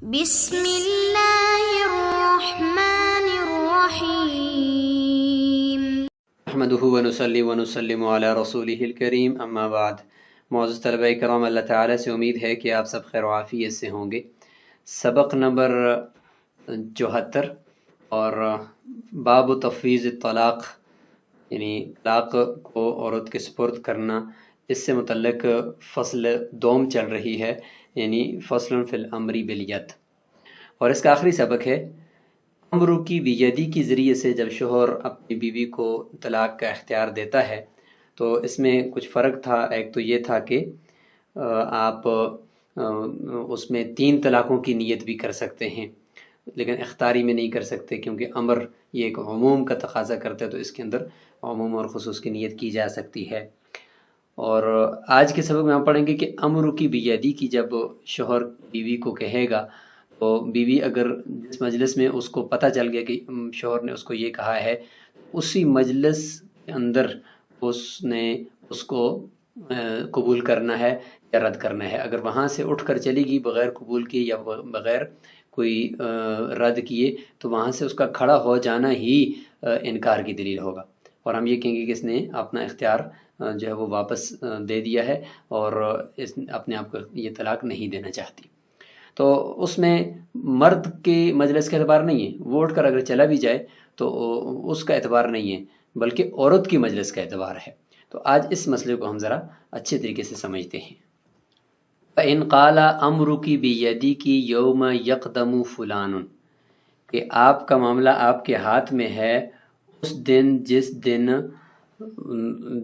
بسم اللہ الرحمن الرحیم نحمده ونصلي ونسلم علی رسولہ الکریم اما بعد۔ معزز طلبہ کرام، اللہ تعالیٰ سے امید ہے کہ آپ سب خیر و عافیت سے ہوں گے۔ سبق نمبر 74 اور باب تفویض الطلاق، یعنی طلاق کو عورت کے سپرد کرنا، اس سے متعلق فصل دوم چل رہی ہے، یعنی فصل فی الامر بالیت، اور اس کا آخری سبق ہے امر کی بیدی کی ذریعے سے جب شوہر اپنی بیوی کو طلاق کا اختیار دیتا ہے تو اس میں کچھ فرق تھا۔ ایک تو یہ تھا کہ آپ اس میں 3 طلاقوں کی نیت بھی کر سکتے ہیں، لیکن اختیاری میں نہیں کر سکتے، کیونکہ امر یہ ایک عموم کا تقاضا کرتا ہے، تو اس کے اندر عموم اور خصوص کی نیت کی جا سکتی ہے۔ اور آج کے سبق میں ہم پڑھیں گے کہ امر کی بیدی کی جب شوہر بیوی کو کہے گا، تو بیوی اگر جس مجلس میں اس کو پتہ چل گیا کہ شوہر نے اس کو یہ کہا ہے، اسی مجلس کے اندر اس نے اس کو قبول کرنا ہے یا رد کرنا ہے۔ اگر وہاں سے اٹھ کر چلی گئی بغیر قبول کیے یا بغیر کوئی رد کیے، تو وہاں سے اس کا کھڑا ہو جانا ہی انکار کی دلیل ہوگا، اور ہم یہ کہیں گے کہ اس نے اپنا اختیار جو ہے وہ واپس دے دیا ہے اور اس اپنے آپ کو یہ طلاق نہیں دینا چاہتی۔ تو اس میں مرد کے مجلس کا اعتبار نہیں ہے، وہ اٹھ کر اگر چلا بھی جائے تو اس کا اعتبار نہیں ہے، بلکہ عورت کی مجلس کا اعتبار ہے۔ تو آج اس مسئلے کو ہم ذرا اچھے طریقے سے سمجھتے ہیں۔ فَإِنْ قَالَ أَمْرُكِ بِيَدِكِ يَوْمَ يَقْدَمُ فُلَانٌ، کہ آپ کا معاملہ آپ کے ہاتھ میں ہے اس دن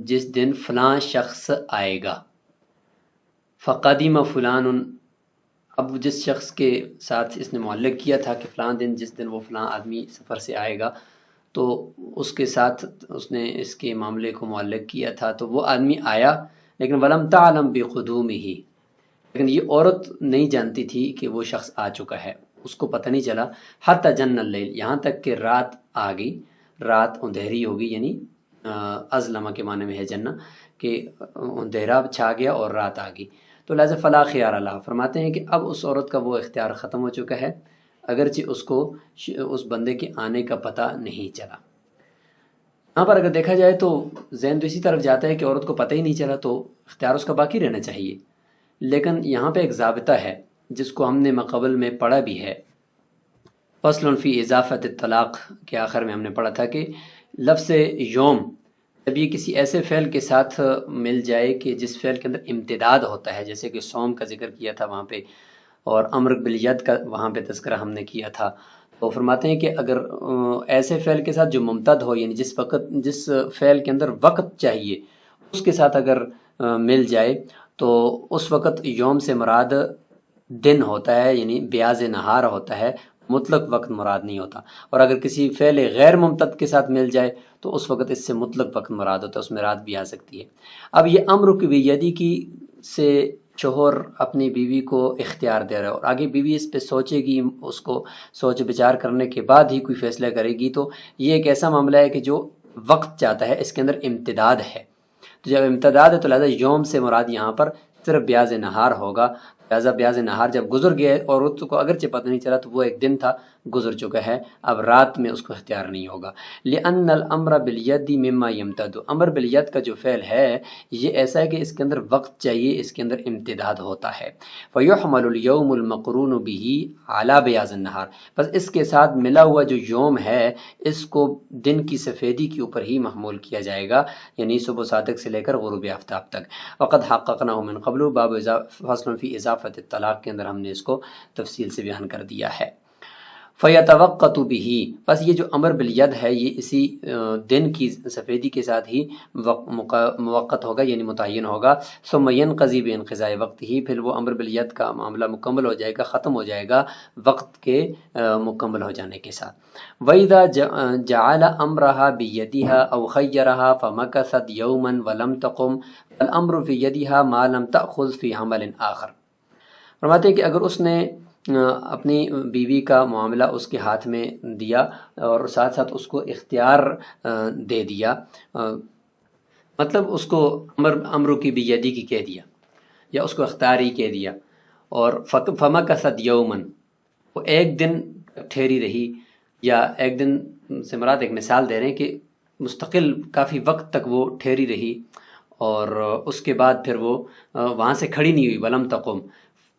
جس دن فلاں شخص آئے گا۔ فَقَدِمَ فُلَانٌ، اب جس شخص کے ساتھ اس نے معلق کیا تھا کہ فلاں دن جس دن وہ فلاں آدمی سفر سے آئے گا، تو اس کے ساتھ اس نے اس کے معاملے کو معلق کیا تھا، تو وہ آدمی آیا، لیکن وَلَمْ تَعْلَمْ بِقُدُومِهِ، لیکن یہ عورت نہیں جانتی تھی کہ وہ شخص آ چکا ہے، اس کو پتہ نہیں چلا۔ حَتَّى جَنَّ اللَّيْلِ، یہاں تک کہ رات آ گئی، رات اندھیری ہوگی، یعنی ازلمہ کے معنی میں ہے جنہ، کہ اندھیرا چھا گیا اور رات آ گئی، تو لہذا فلا خیار لہا، فرماتے ہیں کہ اب اس عورت کا وہ اختیار ختم ہو چکا ہے، اگرچہ اس کو اس بندے کے آنے کا پتہ نہیں چلا۔ یہاں پر اگر دیکھا جائے تو ذہن تو اسی طرف جاتا ہے کہ عورت کو پتہ ہی نہیں چلا تو اختیار اس کا باقی رہنا چاہیے، لیکن یہاں پہ ایک ضابطہ ہے جس کو ہم نے ماقبل میں پڑھا بھی ہے۔ فصل فی اضافت الطلاق کے آخر میں ہم نے پڑھا تھا کہ لفظ یوم جب یہ کسی ایسے فعل کے ساتھ مل جائے کہ جس فعل کے اندر امتداد ہوتا ہے، جیسے کہ صوم کا ذکر کیا تھا وہاں پہ، اور امر بالید کا وہاں پہ تذکرہ ہم نے کیا تھا، تو فرماتے ہیں کہ اگر ایسے فعل کے ساتھ جو ممتد ہو، یعنی جس فعل کے اندر وقت چاہیے اس کے ساتھ اگر مل جائے، تو اس وقت یوم سے مراد دن ہوتا ہے، یعنی بیاض نہار ہوتا ہے، مطلق وقت مراد نہیں ہوتا۔ اور اگر کسی فعل غیر ممتد کے ساتھ مل جائے تو اس وقت اس سے مطلق وقت مراد ہوتا ہے، اس میں رات بھی آ سکتی ہے۔ اب یہ امر کی بیدی کی سے شوہر اپنی بیوی کو اختیار دے رہا ہے، اور آگے بیوی اس پہ سوچے گی، اس کو سوچ بچار کرنے کے بعد ہی کوئی فیصلہ کرے گی، تو یہ ایک ایسا معاملہ ہے کہ جو وقت چاہتا ہے، اس کے اندر امتداد ہے، تو جب امتداد ہے تو لہذا یوم سے مراد یہاں پر صرف بیاض نہار ہوگا، لہذا بیاض نہار جب گزر گیا اور عورت کو اگرچہ پتہ نہیں چلا تو وہ ایک دن تھا، گزر چکا ہے، اب رات میں اس کو اختیار نہیں ہوگا۔ لِأَنَّ الْأَمْرَ بِالْيَدِ مِمَّا يَمْتَدُ، امر بالید کا جو فعل ہے یہ ایسا ہے کہ اس کے اندر وقت چاہیے، اس کے اندر امتداد ہوتا ہے۔ فَيُحْمَلُ الْيَوْمُ الْمَقْرُونُ بِهِ عَلَى بَيَاضِ النَّهَارِ، بس اس کے ساتھ ملا ہوا جو یوم ہے اس کو دن کی سفیدی کے اوپر ہی محمول کیا جائے گا، یعنی صبح صادق سے لے کر غروب آفتاب تک۔ وقد حققناه من قبل، باب فصل فی اضافت الطلاق کے اندر ہم نے اس کو تفصیل سے بیان کر دیا ہے۔ فَيَتَوَقَّتُ بِهِ، بس یہ جو امر بالید ہے یہ اسی دن کی سفیدی کے ساتھ ہی موقت ہوگا، یعنی متعین ہوگا۔ ثم ينقضي بانقضاء وقته، پھر وہ امر بالید کا معاملہ مکمل ہو جائے گا، ختم ہو جائے گا وقت کے مکمل ہو جانے کے ساتھ۔ وَإِذَا جَعَلَ أَمْرَهَا بِيَدِهَا أَوْ خَيَّرَهَا فَمَكَثَتْ يَوْمًا وَلَمْ تَقُمْ فَالْأَمْرُ فِي يَدِهَا مَا لَمْ تَأْخُذْ فِي عَمَلٍ آخر۔ فرماتے ہیں کہ اگر اس نے اپنی بیوی کا معاملہ اس کے ہاتھ میں دیا اور ساتھ ساتھ اس کو اختیار دے دیا، مطلب اس کو امر کی بیدی کی کہہ دیا یا اس کو اختیاری کہہ دیا، اور فمکثت یومن، وہ ایک دن ٹھہری رہی، یا ایک دن سے مراد ایک مثال دے رہے ہیں کہ مستقل کافی وقت تک وہ ٹھہری رہی، اور اس کے بعد پھر وہ وہاں سے کھڑی نہیں ہوئی، ولم تقم،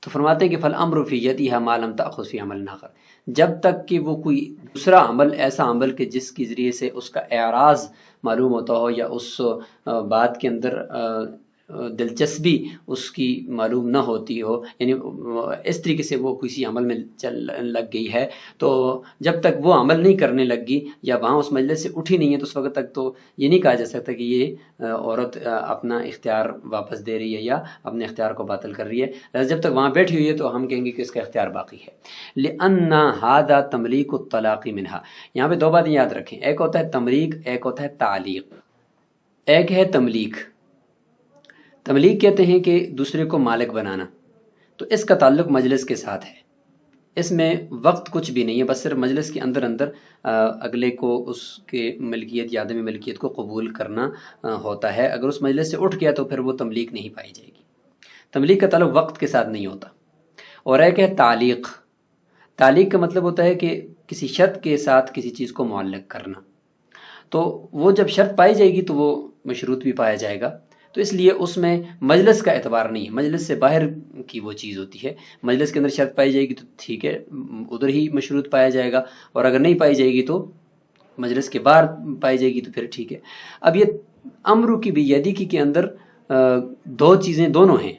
تو فرماتے ہیں کہ فالامر فی یدیھا ما لم تأخذ فی عمل آخر، جب تک کہ وہ کوئی دوسرا عمل، ایسا عمل کہ جس کے ذریعے سے اس کا اعراض معلوم ہوتا ہو، یا اس بات کے اندر دلچسپی اس کی معلوم نہ ہوتی ہو، یعنی اس طریقے سے وہ کسی عمل میں لگ گئی ہے، تو جب تک وہ عمل نہیں کرنے لگ گئی یا وہاں اس مجلس سے اٹھی نہیں ہے، تو اس وقت تک تو یہ نہیں کہا جا سکتا کہ یہ عورت اپنا اختیار واپس دے رہی ہے یا اپنے اختیار کو باطل کر رہی ہے۔ جب تک وہاں بیٹھی ہوئی ہے تو ہم کہیں گے کہ اس کا اختیار باقی ہے۔ لِأَنَّ هَذَا تَمْلِيكُ الطَّلَاقِ مِنْهَا، یہاں پہ دو باتیں یاد رکھیں، ایک ہوتا ہے تملیک، ایک ہوتا ہے تعلیق۔ ایک ہے تملیک، تملیک کہتے ہیں کہ دوسرے کو مالک بنانا، تو اس کا تعلق مجلس کے ساتھ ہے، اس میں وقت کچھ بھی نہیں ہے، بس صرف مجلس کے اندر اندر اگلے کو اس کے ملکیت یا عدم ملکیت کو قبول کرنا ہوتا ہے۔ اگر اس مجلس سے اٹھ گیا تو پھر وہ تملیک نہیں پائی جائے گی۔ تملیک کا تعلق وقت کے ساتھ نہیں ہوتا۔ اور ایک ہے تعلیق، تعلیق کا مطلب ہوتا ہے کہ کسی شرط کے ساتھ کسی چیز کو معلق کرنا، تو وہ جب شرط پائی جائے گی تو وہ مشروط بھی پایا جائے گا، تو اس لیے اس میں مجلس کا اعتبار نہیں ہے، مجلس سے باہر کی وہ چیز ہوتی ہے۔ مجلس کے اندر شرط پائی جائے گی تو ٹھیک ہے، ادھر ہی مشروط پایا جائے گا، اور اگر نہیں پائی جائے گی تو مجلس کے باہر پائی جائے گی تو پھر ٹھیک ہے۔ اب یہ امر کی بیدی کے اندر دو چیزیں دونوں ہیں،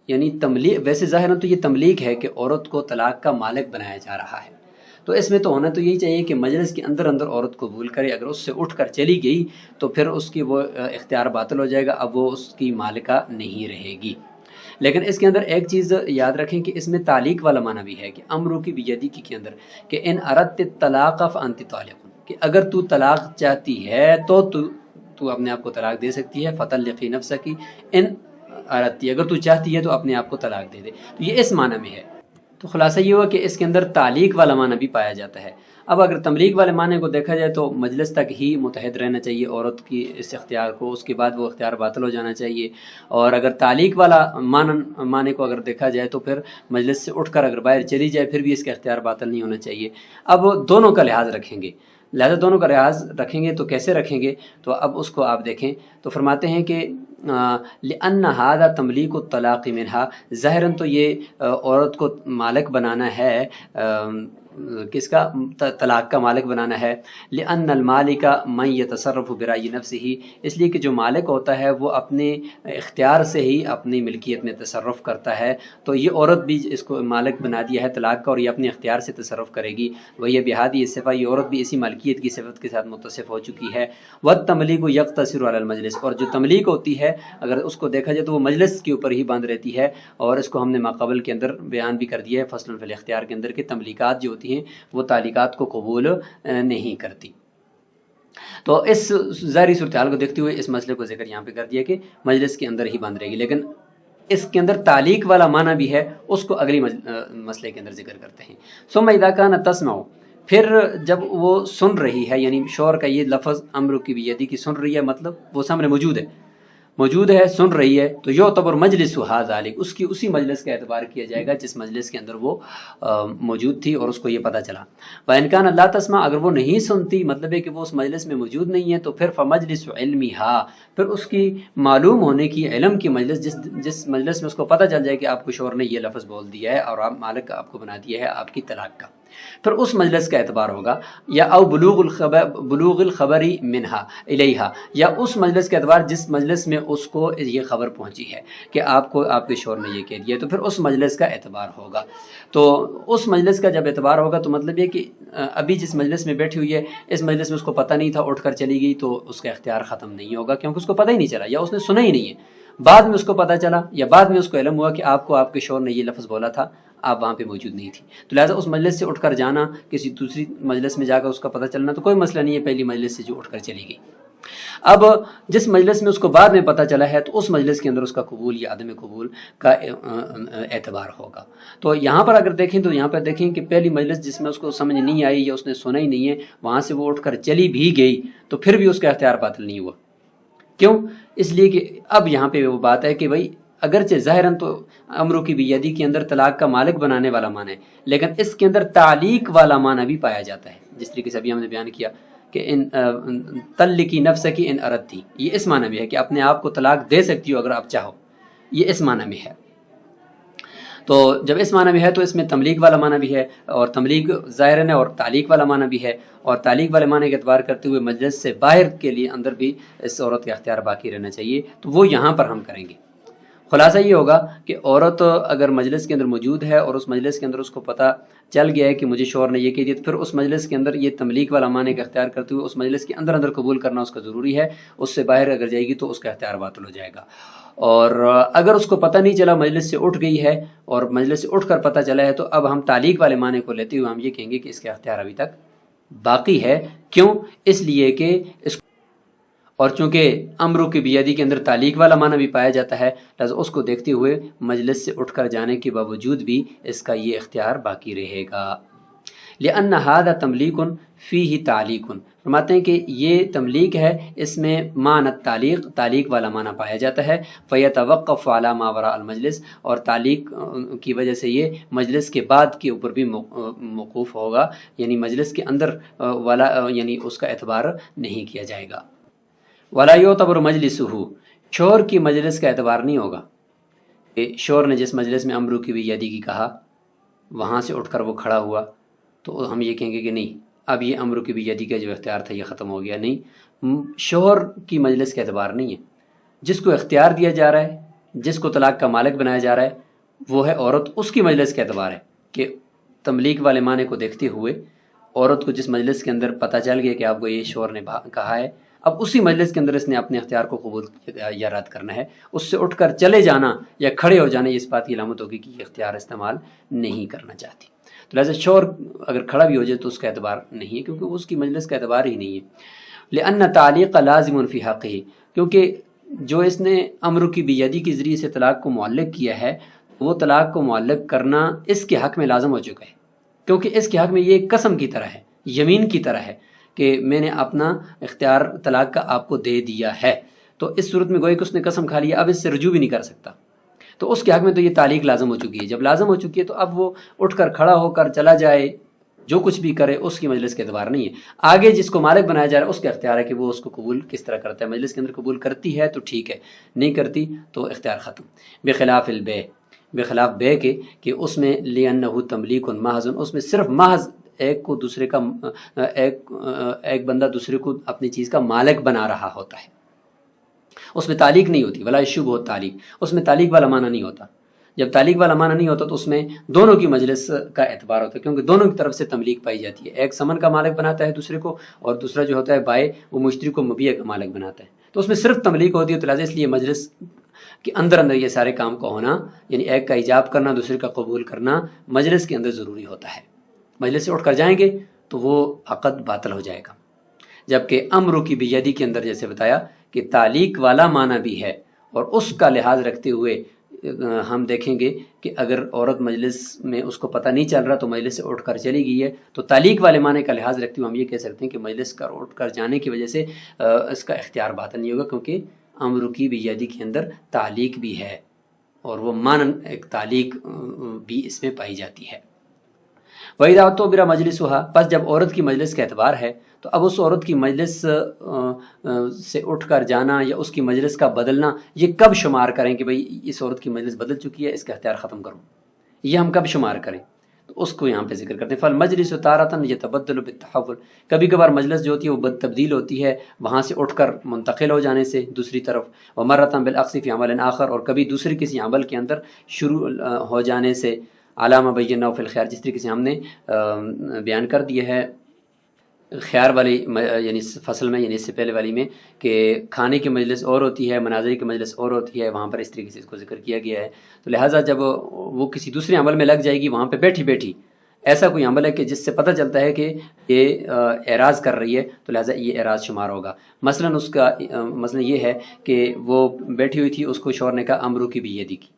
یعنی تملیک، ویسے ظاہراً تو یہ تملیک ہے کہ عورت کو طلاق کا مالک بنایا جا رہا ہے، تو اس میں تو ہونا تو یہی چاہیے کہ مجلس کے اندر اندر عورت قبول کرے، اگر اس سے اٹھ کر چلی گئی تو پھر اس کی وہ اختیار باطل ہو جائے گا، اب وہ اس کی مالکہ نہیں رہے گی۔ لیکن اس کے اندر ایک چیز یاد رکھیں کہ اس میں تعلیق والا معنی بھی ہے، کہ امر کی بیدی کے اندر کہ ان اردت الطلاق فانت طالق، کہ اگر تو طلاق چاہتی ہے تو تو اپنے آپ کو طلاق دے سکتی ہے، فطلقی نفسکی ان اردتی، اگر تو چاہتی ہے تو اپنے آپ کو طلاق دے دے، تو یہ اس معنی میں ہے۔ تو خلاصہ یہ ہوا کہ اس کے اندر تعلیق والا معنی بھی پایا جاتا ہے۔ اب اگر تملیک والے معنی کو دیکھا جائے تو مجلس تک ہی متحد رہنا چاہیے عورت کی اس اختیار کو، اس کے بعد وہ اختیار باطل ہو جانا چاہیے، اور اگر تعلیق والا معنی کو اگر دیکھا جائے تو پھر مجلس سے اٹھ کر اگر باہر چلی جائے پھر بھی اس کا اختیار باطل نہیں ہونا چاہیے۔ اب دونوں کا لحاظ رکھیں گے، لہذا دونوں کا لحاظ رکھیں گے تو کیسے رکھیں گے، تو اب اس کو آپ دیکھیں تو فرماتے ہیں کہ لِأَنَّ هَذَا تَمْلِيكُ الطَّلَاقِ مِنْهَا، ظاہراً تو یہ عورت کو مالک بنانا ہے، کس کا؟ طلاق کا مالک بنانا ہے۔ لِأَنَّ الْمَالِكَ مَنْ يَتَصَرَّفُ بِرَأْيِ نَفْسِهِ، اس لیے کہ جو مالک ہوتا ہے وہ اپنے اختیار سے ہی اپنی ملکیت میں تصرف کرتا ہے، تو یہ عورت بھی اس کو مالک بنا دیا ہے طلاق کا، اور یہ اپنے اختیار سے تصرف کرے گی۔ وہی بہادی صفہ، یہ عورت بھی اسی مالکیت کی صفت کے ساتھ متصف ہو چکی ہے۔ وَالتَّمْلِيكُ يَقْتَصِرُ عَلَى الْمَجْلِسِ، اور جو تملیک ہوتی ہے اگر اس کو دیکھا جائے تو وہ مجلس کے اوپر ہی بند رہتی ہے، اور اس کو ہم نے ماقبل کے اندر بیان بھی کر دیا ہے فصل فی الاختیار کے اندر، کہ تملیکات جو ہوتی ہیں وہ تعلیقات کو قبول نہیں کرتی۔ تو اس ظاہری صورتحال کو دیکھتے ہوئے اس مسئلے کو ذکر یہاں پہ کر دیا کہ مجلس کے اندر ہی بند رہے گی، لیکن اس کے اندر تعلیق والا معنی بھی ہے، اس کو اگلی مسئلے کے اندر ذکر کرتے ہیں۔ ثم اذا كانت تسمع، پھر جب وہ سن رہی ہے، یعنی شور کا یہ لفظ امر کی بیدی کی سن رہی ہے، مطلب وہ سامنے موجود ہے سن رہی ہے، تو یعتبر مجلسها ذلك، اس کی اسی مجلس کا اعتبار کیا جائے گا جس مجلس کے اندر وہ موجود تھی اور اس کو یہ پتہ چلا۔ وَإِنْ كَانَ لَا تَسْمَعُ، اگر وہ نہیں سنتی، مطلب ہے کہ وہ اس مجلس میں موجود نہیں ہے، تو پھر فَمَجْلِسُ عِلْمِهَا، پھر اس کی معلوم ہونے کی، علم کی مجلس، جس مجلس میں اس کو پتہ چل جائے کہ آپ کو شور نے یہ لفظ بول دیا ہے اور آپ مالک آپ کو بنا دیا ہے آپ کی طلاق کا، پھر اس مجلس کا اعتبار ہوگا۔ یا او بلوغ الخبر منہا الیہا، یا اس مجلس کا اعتبار جس مجلس میں اس کو یہ خبر پہنچی ہے کہ آپ کو آپ کے شور نے یہ کہہ دیا، تو پھر اس مجلس کا اعتبار ہوگا۔ تو اس مجلس کا جب اعتبار ہوگا تو مطلب یہ کہ ابھی جس مجلس میں بیٹھی ہوئی ہے اس مجلس میں اس کو پتہ نہیں تھا، اٹھ کر چلی گئی، تو اس کا اختیار ختم نہیں ہوگا، کیونکہ اس کو پتہ ہی نہیں چلا یا اس نے سنا ہی نہیں ہے۔ بعد میں اس کو پتہ چلا یا بعد میں اس کو علم ہوا کہ آپ کو آپ کے شور نے یہ لفظ بولا تھا، آپ وہاں پہ موجود نہیں تھی، تو لہٰذا اس مجلس سے اٹھ کر جانا، کسی دوسری مجلس میں جا کر اس کا پتہ چلنا تو کوئی مسئلہ نہیں ہے، پہلی مجلس سے جو اٹھ کر چلی گئی۔ اب جس مجلس میں اس کو بعد میں پتہ چلا ہے تو اس مجلس کے اندر اس کا قبول یا عدم قبول کا اعتبار ہوگا۔ تو یہاں پر اگر دیکھیں تو یہاں پر دیکھیں کہ پہلی مجلس جس میں اس کو سمجھ نہیں آئی یا اس نے سنا ہی نہیں ہے، وہاں سے وہ اٹھ کر چلی بھی گئی تو پھر بھی اس کا اختیار باطل نہیں ہوا۔ کیوں؟ اس لیے کہ اب یہاں پہ وہ بات ہے کہ بھائی اگرچہ ظاہراً تو امر کی بیدی کے اندر طلاق کا مالک بنانے والا معنی ہے، لیکن اس کے اندر تعلیق والا معنی بھی پایا جاتا ہے، جس طریقے سے ابھی ہم نے بیان کیا کہ ان طلقی نفسکی ان اردتی، یہ اس معنی میں ہے کہ اپنے آپ کو طلاق دے سکتی ہو اگر آپ چاہو، یہ اس معنی میں ہے۔ تو جب اس معنی میں ہے تو اس میں تملیغ والا معنی بھی ہے، اور تملیغ ظاہراً ہے، اور تعلیق والا معنی بھی ہے، اور تعلیق والے معنی کا اعتبار کرتے ہوئے مجلس سے باہر کے لیے اندر بھی اس عورت کا اختیار باقی رہنا چاہیے، تو وہ یہاں پر ہم کریں گے۔ خلاصہ یہ ہوگا کہ عورت اگر مجلس کے اندر موجود ہے اور اس مجلس کے اندر اس کو پتہ چل گیا ہے کہ مجھے شوہر نے یہ کہہ دیا، تو پھر اس مجلس کے اندر یہ تملیغ والا معنی کا اختیار کرتے ہوئے اس مجلس کے اندر قبول کرنا اس کا ضروری ہے، اس سے باہر اگر جائے گی تو اس کا اختیار باطل ہو جائے گا۔ اور اگر اس کو پتہ نہیں چلا، مجلس سے اٹھ گئی ہے اور مجلس سے اٹھ کر پتہ چلا ہے، تو اب ہم تعلیق والے معنی کو لیتے ہوئے ہم یہ کہیں گے کہ اس کا اختیار ابھی تک باقی ہے۔ کیوں؟ اس لیے کہ اس اور چونکہ امر کی بیدی کے اندر تعلیق والا معنی بھی پایا جاتا ہے، لہذا اس کو دیکھتے ہوئے مجلس سے اٹھ کر جانے کے باوجود بھی اس کا یہ اختیار باقی رہے گا۔ لأن هذا تملیق فیہ تعلیق، فرماتے ہیں کہ یہ تملیق ہے، اس میں معنی تعلیق، تعلیق والا معنی پایا جاتا ہے۔ فیتوقف علی ما وراء المجلس، اور تعلیق کی وجہ سے یہ مجلس کے بعد کے اوپر بھی موقوف ہوگا، یعنی مجلس کے اندر والا یعنی اس کا اعتبار نہیں کیا جائے گا۔ ولا یعتبر مجلسہ، شور کی مجلس کا اعتبار نہیں ہوگا کہ شور نے جس مجلس میں امر کی بیدی کی کہا وہاں سے اٹھ کر وہ کھڑا ہوا تو ہم یہ کہیں گے کہ نہیں، اب یہ امر کی بیدی کا جو اختیار تھا یہ ختم ہو گیا۔ نہیں، شور کی مجلس کا اعتبار نہیں ہے، جس کو اختیار دیا جا رہا ہے، جس کو طلاق کا مالک بنایا جا رہا ہے وہ ہے عورت، اس کی مجلس کا اعتبار ہے کہ تملیغ والے معنی کو دیکھتے ہوئے عورت کو جس مجلس کے اندر پتہ چل گیا کہ آپ کو یہ شور نے کہا ہے، اب اسی مجلس کے اندر اس نے اپنے اختیار کو قبول یا رد کرنا ہے۔ اس سے اٹھ کر چلے جانا یا کھڑے ہو جانا اس بات کی علامت ہوگی کہ یہ اختیار استعمال نہیں کرنا چاہتی۔ تو لہٰذا شور اگر کھڑا بھی ہو جائے تو اس کا اعتبار نہیں ہے، کیونکہ اس کی مجلس کا اعتبار ہی نہیں ہے۔ لأن تعلیق لازم فی حقہ، کیونکہ جو اس نے امر کی بیدی کے ذریعے سے طلاق کو معلق کیا ہے، وہ طلاق کو معلق کرنا اس کے حق میں لازم ہو چکا ہے، کیونکہ اس کے حق میں یہ ایک قسم کی طرح ہے، یمین کی طرح ہے کہ میں نے اپنا اختیار طلاق کا آپ کو دے دیا ہے۔ تو اس صورت میں گویا کہ اس نے قسم کھا لیا، اب اس سے رجوع بھی نہیں کر سکتا، تو اس کے حق میں تو یہ تعلیق لازم ہو چکی ہے۔ جب لازم ہو چکی ہے تو اب وہ اٹھ کر کھڑا ہو کر چلا جائے، جو کچھ بھی کرے، اس کی مجلس کے اعتبار نہیں ہے۔ آگے جس کو مالک بنایا جا رہا ہے اس کا اختیار ہے کہ وہ اس کو قبول کس طرح کرتا ہے، مجلس کے اندر قبول کرتی ہے تو ٹھیک ہے، نہیں کرتی تو اختیار ختم۔ بخلاف البیع، بخلاف بیع کے کہ اس میں لأنہ تملیک محض، اس میں صرف محض ایک کو دوسرے کا ایک بندہ دوسرے کو اپنی چیز کا مالک بنا رہا ہوتا ہے، اس میں تعلیق نہیں ہوتی۔ ولا یشبہ تعلیق، اس میں تعلیق والا معنی نہیں ہوتا۔ جب تعلیق والا معنی نہیں ہوتا تو اس میں دونوں کی مجلس کا اعتبار ہوتا ہے، کیونکہ دونوں کی طرف سے تملیق پائی جاتی ہے۔ ایک ثمن کا مالک بناتا ہے دوسرے کو، اور دوسرا جو ہوتا ہے بائع، وہ مشتری کو مبیع کا مالک بناتا ہے، تو اس میں صرف تملیق ہوتی ہے۔ تو لہٰذا اس لیے مجلس کے اندر یہ سارے کام کا ہونا، یعنی ایک کا ایجاب کرنا دوسرے کا قبول کرنا مجلس کے اندر ضروری ہوتا ہے۔ مجلس سے اٹھ کر جائیں گے تو وہ عقد باطل ہو جائے گا۔ جبکہ امر کی بیدی کے اندر جیسے بتایا کہ تعلیق والا معنی بھی ہے، اور اس کا لحاظ رکھتے ہوئے ہم دیکھیں گے کہ اگر عورت مجلس میں اس کو پتہ نہیں چل رہا تو مجلس سے اٹھ کر چلی گئی ہے، تو تعلیق والے معنی کا لحاظ رکھتے ہوئے ہم یہ کہہ سکتے ہیں کہ مجلس کا اٹھ کر جانے کی وجہ سے اس کا اختیار باطل نہیں ہوگا، کیونکہ امر کی بیدی کے اندر تعلیق بھی ہے، اور وہ معنی ایک تعلیق بھی اس میں پائی جاتی ہے۔ وَإِذَا اعْتُبِرَ مَجْلِسُهَا، پس جب عورت کی مجلس کا اعتبار ہے تو اب اس عورت کی مجلس سے اٹھ کر جانا یا اس کی مجلس کا بدلنا، یہ کب شمار کریں کہ بھئی اس عورت کی مجلس بدل چکی ہے، اس کا اختیار ختم کروں، یہ ہم کب شمار کریں؟ تو اس کو یہاں پہ ذکر کرتے ہیں۔ فَالْمَجْلِسُ تَارَةً يَتَبَدَّلُ بِالتَّحَوُّلِ، کبھی کبھار مجلس جو ہوتی ہے وہ تبدیل ہوتی ہے وہاں سے اٹھ کر منتقل ہو جانے سے دوسری طرف، وَمَرَّةً بِالْعَكْسِ فِي عَمَلٍ آخر، اور کبھی دوسری کسی عمل کے اندر شروع ہو جانے سے، علامہ بینہ فی الخیار، جس طریقے سے ہم نے بیان کر دیا ہے خیار والی یعنی فصل میں، یعنی اس سے پہلے والی میں، کہ کھانے کی مجلس اور ہوتی ہے، مناظری کی مجلس اور ہوتی ہے، وہاں پر اس طریقے سے اس کو ذکر کیا گیا ہے۔ تو لہٰذا جب وہ کسی دوسرے عمل میں لگ جائے گی، وہاں پہ بیٹھی بیٹھی ایسا کوئی عمل ہے کہ جس سے پتہ چلتا ہے کہ یہ اعراض کر رہی ہے، تو لہٰذا یہ اعراض شمار ہوگا۔ مثلا اس کا مثلا یہ ہے کہ وہ بیٹھی ہوئی تھی، اس کو شوہر نے کہا امر کی بیدی کی،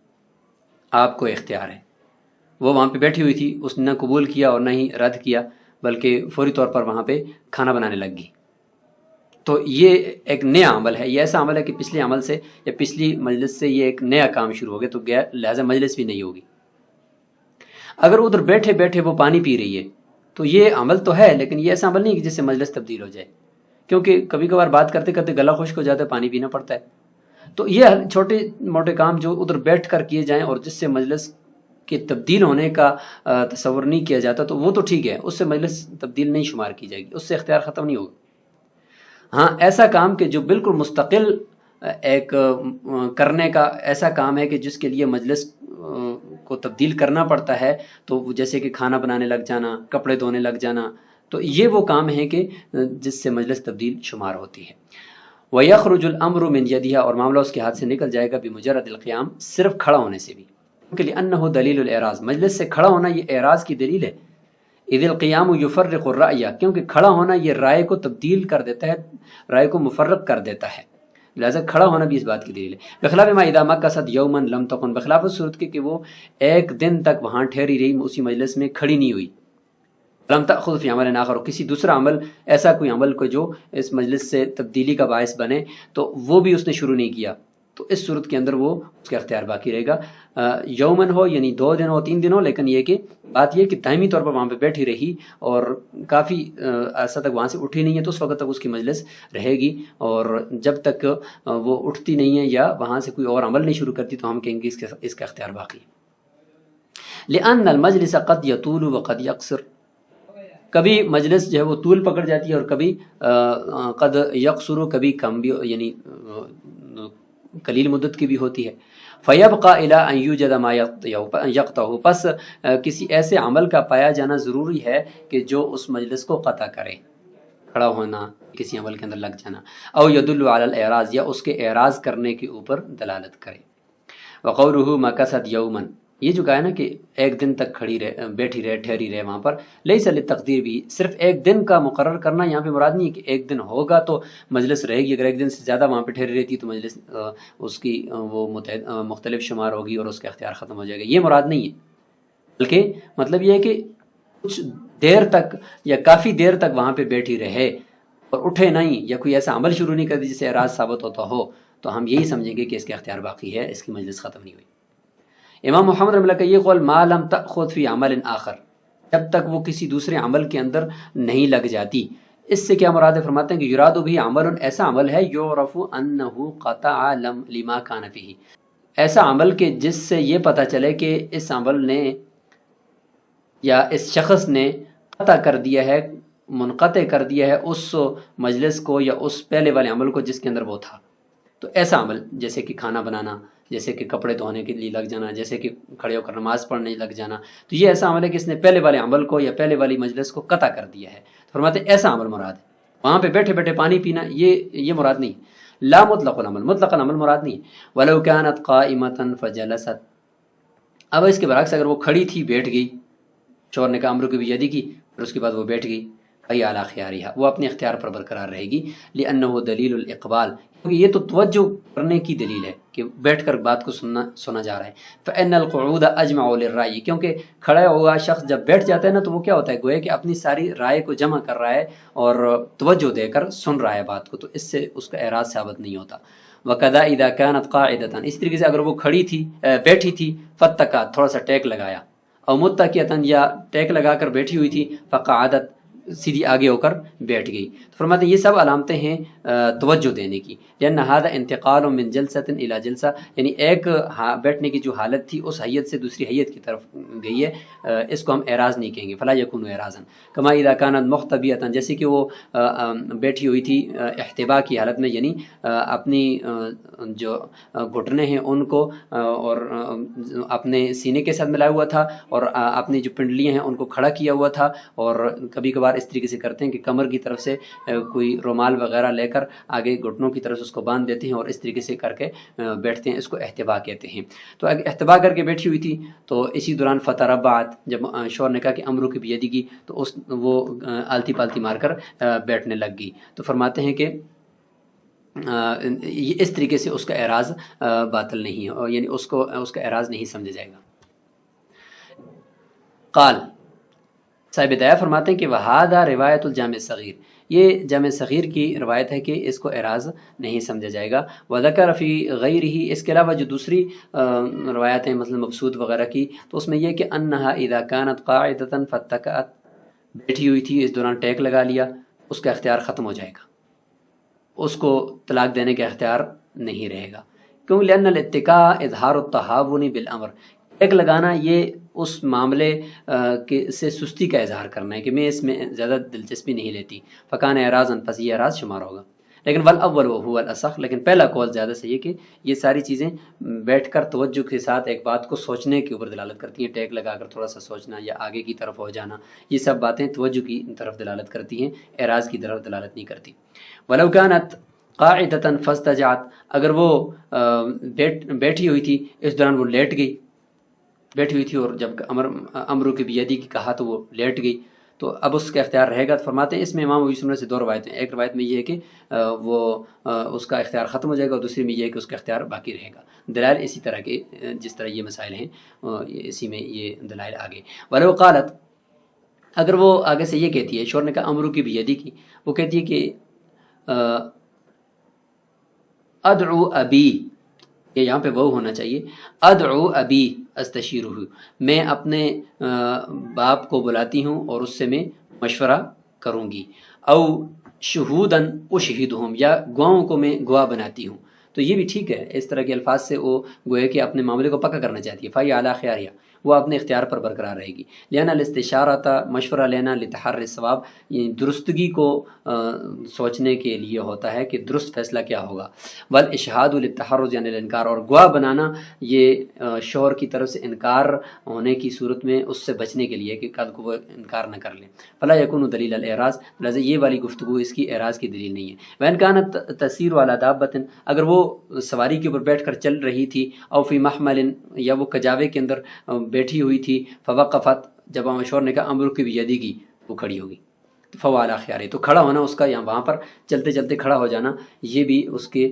آپ کو اختیار ہے، وہ وہاں پہ بیٹھی ہوئی تھی، اس نے نہ قبول کیا اور نہ ہی رد کیا، بلکہ فوری طور پر وہاں پہ کھانا بنانے لگ گئی، تو یہ ایک نیا عمل ہے، یہ ایسا عمل ہے کہ پچھلے عمل سے یا پچھلی مجلس سے یہ ایک نیا کام شروع ہو گیا، تو لہٰذا مجلس بھی نہیں ہوگی۔ اگر ادھر بیٹھے بیٹھے وہ پانی پی رہی ہے تو یہ عمل تو ہے، لیکن یہ ایسا عمل نہیں کہ جس سے مجلس تبدیل ہو جائے، کیونکہ کبھی کبھار بات کرتے کرتے گلا خشک ہو جاتا ہے، پانی پینا پڑتا ہے۔ تو یہ چھوٹے موٹے کام جو ادھر بیٹھ کر کیے جائیں اور جس سے مجلس کے تبدیل ہونے کا تصور نہیں کیا جاتا، تو وہ تو ٹھیک ہے، اس سے مجلس تبدیل نہیں شمار کی جائے گی، اس سے اختیار ختم نہیں ہوگا۔ ہاں ایسا کام کہ جو بالکل مستقل ایک کرنے کا ایسا کام ہے کہ جس کے لیے مجلس کو تبدیل کرنا پڑتا ہے، تو جیسے کہ کھانا بنانے لگ جانا، کپڑے دھونے لگ جانا، تو یہ وہ کام ہے کہ جس سے مجلس تبدیل شمار ہوتی ہے۔ وَيَخْرُجُ الْأَمْرُ مِنْ يَدِهَا، اور معاملہ اس کے ہاتھ سے نکل جائے گا بمجرد القیام، صرف کھڑا ہونے سے بھی، کیونکہ لأنه دلیل الاعراض، مجلس سے کھڑا ہونا یہ اعراض کی دلیل ہے۔ اذ القیام یفرق الرأی، کیونکہ کھڑا ہونا یہ رائے کو تبدیل کر دیتا ہے، رائے کو مفرق کر دیتا ہے، لہذا کھڑا ہونا بھی اس بات کی دلیل ہے۔ بخلاف ما اذا مکثت یوما لم تکن، بخلاف اس صورت کے کہ وہ ایک دن تک وہاں ٹھہری رہی، اسی مجلس میں کھڑی نہیں ہوئی، لم تأخذ فی عمل آخر، کسی دوسرا عمل، ایسا کوئی عمل کو جو اس مجلس سے تبدیلی کا باعث بنے، تو وہ بھی اس نے شروع نہیں کیا، تو اس صورت کے اندر وہ اس کا اختیار باقی رہے گا۔ یومن ہو یعنی 2 دن ہو 3 دن ہو، لیکن یہ کہ بات یہ کہ دائمی طور پر وہاں پہ بیٹھی رہی اور کافی عرصہ تک وہاں سے اٹھی نہیں ہے، تو اس وقت تک اس کی مجلس رہے گی، اور جب تک وہ اٹھتی نہیں ہے یا وہاں سے کوئی اور عمل نہیں شروع کرتی تو ہم کہیں گے اس کا اختیار باقی ہے۔ لأن المجلس قد يطول وقد يقصر، کبھی مجلس جو ہے وہ طول پکڑ جاتی ہے اور کبھی قد یقصر، کبھی کم بھی، یعنی قلیل مدت کی بھی ہوتی ہے۔ فیبقى الى ان یوجد ما یقطعہ، پس کسی ایسے عمل کا پایا جانا ضروری ہے کہ جو اس مجلس کو قطع کرے، کھڑا ہونا، کسی عمل کے اندر لگ جانا، او یدل علی الاعراض، یا اس کے اعراض کرنے کے اوپر دلالت کرے۔ وقولہ مکثت یوما، یہ جو کہا ہے نا کہ ایک دن تک کھڑی رہے، بیٹھی رہے، ٹھہری رہے وہاں پر، لیس للتقدیر بھی، صرف ایک دن کا مقرر کرنا یہاں پہ مراد نہیں ہے کہ ایک دن ہوگا تو مجلس رہے گی، اگر ایک دن سے زیادہ وہاں پہ ٹھہری رہتی تو مجلس اس کی وہ مختلف شمار ہوگی اور اس کا اختیار ختم ہو جائے گا، یہ مراد نہیں ہے، بلکہ مطلب یہ ہے کہ کچھ دیر تک یا کافی دیر تک وہاں پہ بیٹھی رہے اور اٹھے نہیں، یا کوئی ایسا عمل شروع نہیں کر دی جس سے اعراض ثابت ہوتا ہو، تو ہم یہی سمجھیں گے کہ اس کا اختیار باقی ہے، اس کی مجلس ختم نہیں ہوئی۔ امام محمد رحمہ اللہ کا یہ قول ما لم تأخذ فی عمل آخر، جب تک وہ کسی دوسرے عمل کے اندر نہیں لگ جاتی۔ اس سے کیا مراد ہے؟ فرماتے ہیں کہ یراد بھی عمل، ایسا عمل ہے یعرف انہ قطع لما کان فیہ، ایسا عمل کہ جس سے یہ پتہ چلے کہ اس عمل نے یا اس شخص نے قطع کر دیا ہے، منقطع کر دیا ہے اس مجلس کو یا اس پہلے والے عمل کو جس کے اندر وہ تھا۔ تو ایسا عمل جیسے کہ کھانا بنانا، جیسے کہ کپڑے دھونے کے لیے لگ جانا، جیسے کہ کھڑے ہو کر نماز پڑھنے لگ جانا، تو یہ ایسا عمل ہے کہ اس نے پہلے والے عمل کو یا پہلے والی مجلس کو قطع کر دیا ہے، فرماتے ہیں ایسا عمل مراد ہے۔ وہاں پہ بیٹھے بیٹھے پانی پینا یہ مراد نہیں، لا مطلق العمل، مطلق العمل مراد نہیں۔ ولو كانت قائمة فجلست، اب اس کے برعکس اگر وہ کھڑی تھی بیٹھ گئی، شوہر نے کہا امر کی بیدی کی، پھر اس کے بعد وہ بیٹھ گئی، فہی علی خیارها، وہ اپنے اختیار پر برقرار رہے گی، لأنه دلیل الاقبال، کیونکہ یہ تو توجہ کرنے کی دلیل ہے کہ بیٹھ کر بات کو سنا جا رہا ہے۔ فإن القعود اجمع للرأی، کیونکہ کھڑا ہوا شخص جب بیٹھ جاتا ہے نا تو وہ کیا ہوتا ہے، گویا کہ اپنی ساری رائے کو جمع کر رہا ہے اور توجہ دے کر سن رہا ہے بات کو، تو اس سے اس کا اعراض ثابت نہیں ہوتا۔ وکذا اذا كانت قاعدة، اس طریقے سے اگر وہ کھڑی تھی، بیٹھی تھی، فتکات، تھوڑا سا ٹیک لگایا، او متکئۃ، یا ٹیک لگا کر بیٹھی ہوئی تھی، فقعدت، سیدھی آگے ہو کر بیٹھ گئی، تو فرماتے ہیں یہ سب علامتیں ہیں توجہ دینے کی، لأن هذا انتقال من جلسة إلى جلسة، یعنی ایک بیٹھنے کی جو حالت تھی اس حیت سے دوسری حیت کی طرف گئی ہے، اس کو ہم اعراض نہیں کہیں گے، فلا يكون اعراضا، كما اذا كانت مختبئة، جیسے کہ وہ بیٹھی ہوئی تھی احتباء کی حالت میں، یعنی اپنی جو گھٹنے ہیں ان کو اور اپنے سینے کے ساتھ ملایا ہوا تھا اور اپنی جو پنڈلیاں ہیں ان کو کھڑا کیا ہوا تھا، اور کبھی کبھار اس طریقے سے کرتے ہیں کہ کمر کی طرف سے کوئی رومال وغیرہ لے کر آگے گھٹنوں کی طرف اس کو باندھ دیتے ہیں اور اس طریقے سے کر کے بیٹھتے ہیں، اس کو احتباء کہتے ہیں۔ تو احتباء کر کے بیٹھی ہوئی تھی، تو اسی دوران فتربعت، جب شوہر نے کہا کہ امرک بیدی، تو وہ آلتی پالتی مار کر بیٹھنے لگ گئی، تو فرماتے ہیں کہ اس طریقے سے اس کا اعراض باطل نہیں ہے، یعنی اس کا اعراض نہیں سمجھا جائے گا۔ قال صاحب ہدایہ فرماتے ہیں کہ وہادہ روایت الجامع صغیر، یہ جامع صغیر کی روایت ہے کہ اس کو اعراض نہیں سمجھا جائے گا۔ وذکر فی غیرہ، اس کے علاوہ جو دوسری روایت ہیں مثلا مبسوط وغیرہ کی، تو اس میں یہ کہ انہا اذا کانت قاعدۃ فاتکأت، بیٹھی ہوئی تھی اس دوران ٹیک لگا لیا، اس کا اختیار ختم ہو جائے گا، اس کو طلاق دینے کا اختیار نہیں رہے گا۔ کیوں؟ لأن الاتکاء اظہار التہاون بالامر، ٹیک لگانا یہ اس معاملے سے سستی کا اظہار کرنا ہے کہ میں اس میں زیادہ دلچسپی نہیں لیتی، فکان اعراضاً، پس یہ اعراض شمار ہوگا۔ لیکن والاول وهو الاصح، لیکن پہلا قول زیادہ صحیح ہے کہ یہ ساری چیزیں بیٹھ کر توجہ کے ساتھ ایک بات کو سوچنے کے اوپر دلالت کرتی ہیں، ٹیک لگا کر تھوڑا سا سوچنا یا آگے کی طرف ہو جانا، یہ سب باتیں توجہ کی طرف دلالت کرتی ہیں، اعراض کی طرف دلالت نہیں کرتی۔ ولو کانت قاعدۃ فاستجعت، اگر وہ بیٹھی ہوئی تھی اس دوران وہ لیٹ گئی، بیٹھی ہوئی تھی اور جب امر کی بیدی کی کہا تو وہ لیٹ گئی، تو اب اس کا اختیار رہے گا۔ تو فرماتے ہیں اس میں امام ابو یوسف سے دو روایتیں، ایک روایت میں یہ ہے کہ وہ اس کا اختیار ختم ہو جائے گا، اور دوسری میں یہ ہے کہ اس کا اختیار باقی رہے گا۔ دلائل اسی طرح کے جس طرح یہ مسائل ہیں اسی میں یہ دلائل آگے۔ ولو قالت، اگر وہ آگے سے یہ کہتی ہے، شور نے کہا امر کی بیدی کی، وہ کہتی ہے کہ ادعو ابی، یہ یہاں پہ وہ ہونا چاہیے، ادعو ابی استشیرہ، میں اپنے باپ کو بلاتی ہوں اور اس سے میں مشورہ کروں گی، او شہودن اشہدہم، یا گواہوں کو میں گواہ بناتی ہوں، تو یہ بھی ٹھیک ہے، اس طرح کے الفاظ سے وہ گویا کہ اپنے معاملے کو پکا کرنا چاہتی ہے۔ فَهِيَ عَلَىٰ خِيَارِهَا، وہ اپنے اختیار پر برقرار رہے گی۔ لأن الاستشارۃ، مشورہ لینا، لتحری الصواب، یعنی درستگی کو سوچنے کے لیے ہوتا ہے کہ درست فیصلہ کیا ہوگا۔ والاشہاد للتحرز، یعنی الانکار، اور گواہ بنانا یہ شوہر کی طرف سے انکار ہونے کی صورت میں اس سے بچنے کے لیے کہ کل کو وہ انکار نہ کر لیں۔ فلا یکون دلیل الاعراض، لہذا یہ والی گفتگو اس کی اعراض کی دلیل نہیں ہے۔ وان کانت تسیر علی دابۃ، اگر وہ سواری کے اوپر بیٹھ کر چل رہی تھی، او فی محمل، یا وہ کجاوے کے اندر بیٹھی ہوئی تھی، فوقفت، جب شوہر نے کہا امر کی بیدی کی، وہ کھڑی ہوگی، فهو علی خیارہ، تو کھڑا ہونا اس کا، یہاں وہاں پر چلتے چلتے کھڑا ہو جانا، یہ بھی اس کے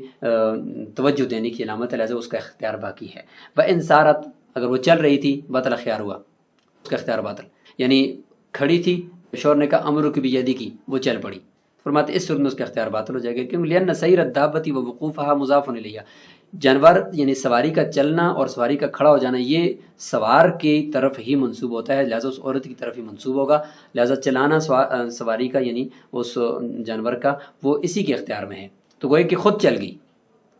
توجہ دینے کی علامت ہے، لہذا اس کا اختیار باقی ہے۔ وان سارت، اگر وہ چل رہی تھی، بطل خیار ہوا، اس کا اختیار باطل، یعنی کھڑی تھی، شوہر نے کہا امر کی بیدی کی، وہ چل پڑی، فرماتے اس صورت میں اس کا اختیار باطل ہو جائے گا، کیونکہ لأن سیر الدابۃ ووقوفها مضاف الیہ، جانور یعنی سواری کا چلنا اور سواری کا کھڑا ہو جانا یہ سوار کی طرف ہی منسوب ہوتا ہے، لہذا اس عورت کی طرف ہی منسوب ہوگا، لہذا چلانا سواری کا یعنی اس جانور کا وہ اسی کے اختیار میں ہے، تو گویا کہ خود چل گئی،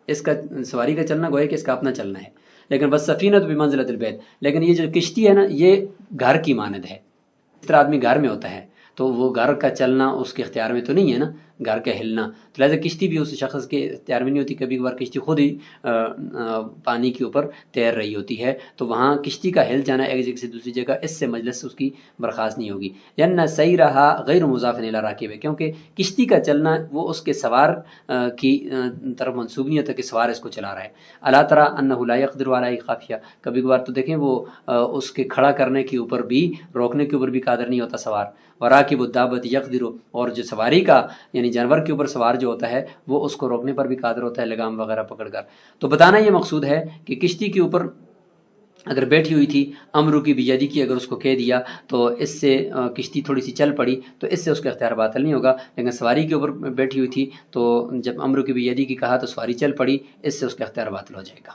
اس کا سواری کا چلنا گویا کہ اس کا اپنا چلنا ہے۔ لیکن بس سفینۃ بمنزلۃ البیت، لیکن یہ جو کشتی ہے نا، یہ گھر کی مانند ہے، اس طرح آدمی گھر میں ہوتا ہے تو وہ گھر کا چلنا اس کے اختیار میں تو نہیں ہے نا، گھر کا ہلنا، تو لہٰذا کشتی بھی اس شخص کے اختیار میں نہیں ہوتی، کبھی کبھار کشتی خود ہی پانی کے اوپر تیر رہی ہوتی ہے، تو وہاں کشتی کا ہل جانا ایک جگہ سے دوسری جگہ، اس سے مجلس اس کی برخاست نہیں ہوگی۔ لأن سیرہا غیر مضاف الی راکب، کیونکہ کشتی کا چلنا وہ اس کے سوار کی طرف منسوب نہیں ہوتا کہ سوار اس کو چلا رہا ہے۔ الا تری انہ لا یقدر علی ایقافہا، کبھی کبھار تو دیکھیں وہ اس کے کھڑا کرنے کے اوپر بھی، روکنے کے اوپر بھی قادر نہیں ہوتا سوار۔ وراکب الدابۃ یقدر، اور جو سواری کا یعنی جانور کے اوپر سوار جو ہوتا ہے وہ اس کو روکنے پر بھی قادر ہوتا ہے لگام وغیرہ پکڑ کر۔ تو بتانا یہ مقصود ہے کہ کشتی کے اوپر اگر بیٹھی ہوئی تھی، امر کی بیدی کی اگر اس کو کہہ دیا تو اس سے کشتی تھوڑی سی چل پڑی تو اس سے اس کا اختیار باطل نہیں ہوگا، لیکن سواری کے اوپر بیٹھی ہوئی تھی تو جب امر کی بیدی کی کہا تو سواری چل پڑی، اس سے اس کا اختیار باطل ہو جائے گا۔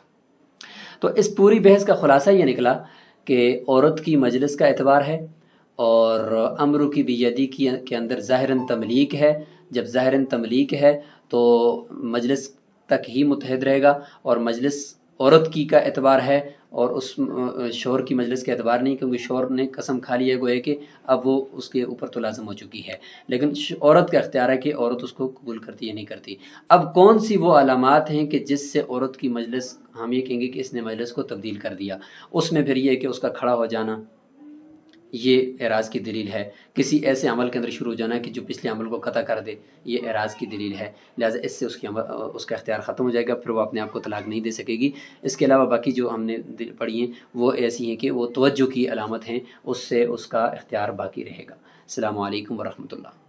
تو اس پوری بحث کا خلاصہ یہ نکلا کہ عورت کی مجلس کا اعتبار ہے، اور امر کی بیدی کے اندر ظاہراً تملیک ہے، جب ظاہراً تملیک ہے تو مجلس تک ہی متحد رہے گا، اور مجلس عورت کی کا اعتبار ہے اور اس شوہر کی مجلس کا اعتبار نہیں، کیونکہ شوہر نے قسم کھا لی ہے گویا کہ اب وہ اس کے اوپر تو لازم ہو چکی ہے، لیکن عورت کا اختیار ہے کہ عورت اس کو قبول کرتی ہے نہیں کرتی۔ اب کون سی وہ علامات ہیں کہ جس سے عورت کی مجلس ہم یہ کہیں گے کہ اس نے مجلس کو تبدیل کر دیا، اس میں پھر یہ ہے کہ اس کا کھڑا ہو جانا یہ اعراض کی دلیل ہے، کسی ایسے عمل کے اندر شروع ہو جانا کہ جو پچھلے عمل کو قطع کر دے، یہ اعراض کی دلیل ہے، لہٰذا اس سے اس کا اختیار ختم ہو جائے گا، پھر وہ اپنے آپ کو طلاق نہیں دے سکے گی۔ اس کے علاوہ باقی جو ہم نے پڑھی ہیں وہ ایسی ہیں کہ وہ توجہ کی علامت ہیں، اس سے اس کا اختیار باقی رہے گا۔ السلام علیکم ورحمۃ اللہ۔